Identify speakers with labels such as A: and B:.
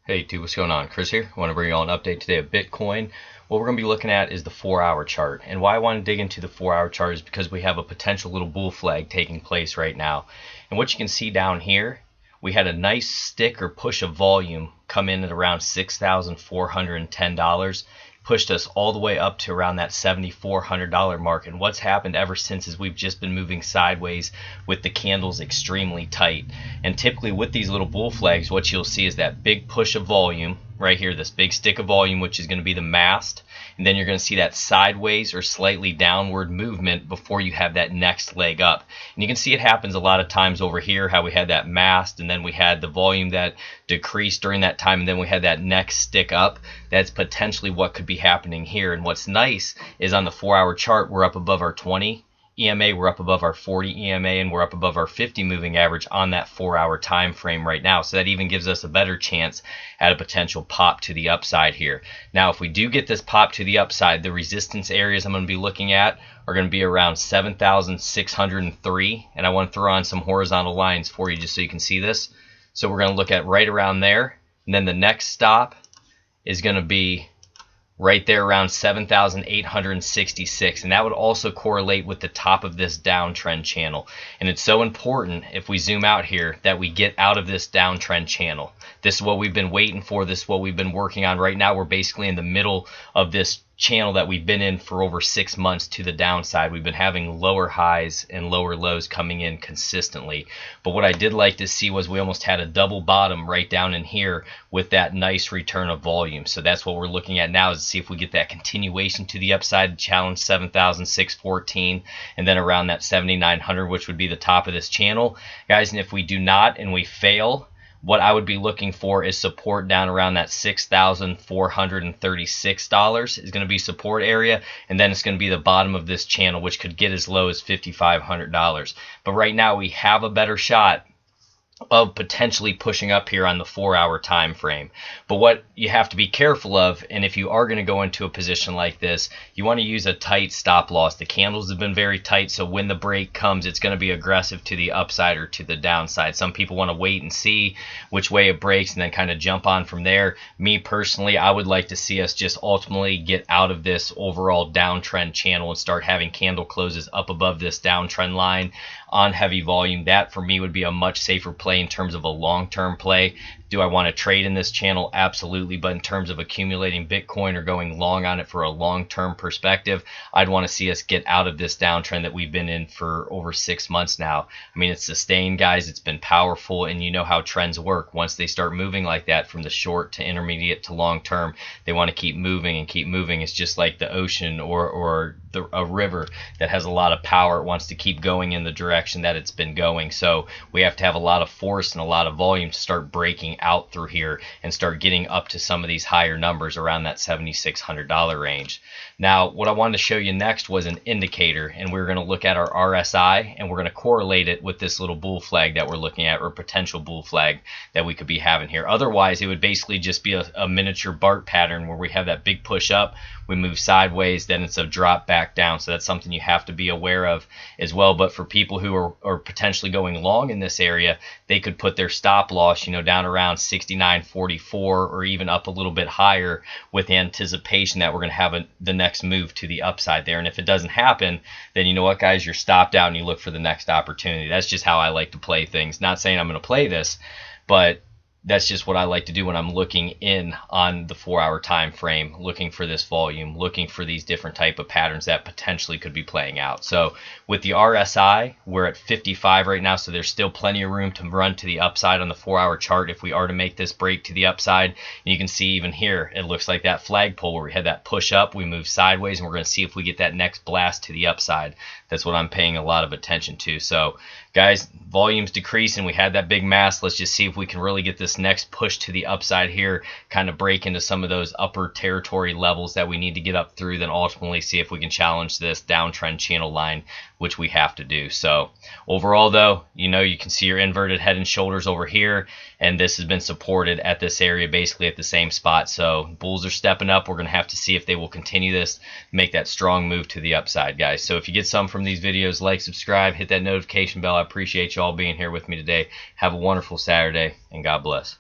A: Hey dude, what's going on? Chris here. I want to bring you all an update today of Bitcoin. What we're going to be looking at is the 4-hour chart. And why I want to dig into the 4-hour chart is because we have a potential little bull flag taking place right now. And what you can see down here, we had a nice stick or push of volume come in at around $6,410. Pushed us all the way up to around that $7,400 mark. And what's happened ever since is we've just been moving sideways with the candles extremely tight. And typically with these little bull flags, what you'll see is that big push of volume right here, this big stick of volume, which is going to be the mast. And then you're going to see that sideways or slightly downward movement before you have that next leg up. And you can see it happens a lot of times over here, how we had that mast and then we had the volume that decreased during that time and then we had that next stick up. That's potentially what could be happening here. And what's nice is on the 4-hour chart, we're up above our 20 EMA, we're up above our 40 EMA, and we're up above our 50 moving average on that 4-hour time frame right now. So that even gives us a better chance at a potential pop to the upside here. Now, if we do get this pop to the upside, the resistance areas I'm going to be looking at are going to be around 7,603, and I want to throw on some horizontal lines for you just so you can see this. So we're going to look at right around there, and then the next stop is going to be right there around 7,866, and that would also correlate with the top of this downtrend channel. And it's so important, if we zoom out here, that we get out of this downtrend channel. This is what we've been waiting for. This is what we've been working on. Right now we're basically in the middle of this channel that we've been in for over 6 months to the downside. We've been having lower highs and lower lows coming in consistently. But what I did like to see was we almost had a double bottom right down in here with that nice return of volume. So that's what we're looking at now, is to see if we get that continuation to the upside, challenge 7,614 and then around that 7,900, which would be the top of this channel, guys. And if we do not and we fail, what I would be looking for is support down around that $6,436 is going to be support area, and then it's going to be the bottom of this channel, which could get as low as $5,500. But right now we have a better shot of potentially pushing up here on the 4-hour time frame. But what you have to be careful of, and if you are going to go into a position like this, you want to use a tight stop loss. The candles have been very tight, so when the break comes, it's going to be aggressive to the upside or to the downside. Some people want to wait and see which way it breaks and then kind of jump on from there. Me personally, I would like to see us just ultimately get out of this overall downtrend channel and start having candle closes up above this downtrend line on heavy volume. That for me would be a much safer play in terms of a long-term play. Do I want to trade in this channel? Absolutely. But in terms of accumulating Bitcoin or going long on it for a long-term perspective, I'd want to see us get out of this downtrend that we've been in for over 6 months now. I mean, it's sustained, guys. It's been powerful, and you know how trends work. Once they start moving like that from the short to intermediate to long-term, they want to keep moving and keep moving. It's just like the ocean or a river that has a lot of power. It wants to keep going in the direction that it's been going. So we have to have a lot of force and a lot of volume to start breaking out through here and start getting up to some of these higher numbers around that $7,600 range. Now, what I wanted to show you next was an indicator, and we're going to look at our RSI, and we're going to correlate it with this little bull flag that we're looking at, or potential bull flag that we could be having here. Otherwise, it would basically just be a miniature BART pattern where we have that big push up, we move sideways, then it's a drop back down. So that's something you have to be aware of as well. But for people who are potentially going long in this area, they could put their stop loss, down around 69.44 or even up a little bit higher, with anticipation that we're going to have the next move to the upside there. And if it doesn't happen, then you know what, guys, you're stopped out and you look for the next opportunity. That's just how I like to play things. Not saying I'm going to play this, but that's just what I like to do when I'm looking in on the 4-hour time frame, looking for this volume, looking for these different type of patterns that potentially could be playing out. So with the RSI, we're at 55 right now, so there's still plenty of room to run to the upside on the 4-hour chart if we are to make this break to the upside. And you can see even here, it looks like that flagpole where we had that push up, we move sideways, and we're going to see if we get that next blast to the upside. That's what I'm paying a lot of attention to. So guys, volume's decreasing. We had that big mass. Let's just see if we can really get this next push to the upside here, kind of break into some of those upper territory levels that we need to get up through, then ultimately see if we can challenge this downtrend channel line, which we have to do. So overall though, you can see your inverted head and shoulders over here, and this has been supported at this area, basically at the same spot. So bulls are stepping up. We're going to have to see if they will continue this, make that strong move to the upside, guys. So if you get some from these videos, like, subscribe, hit that notification bell. I appreciate you all being here with me today. Have a wonderful Saturday, and God bless.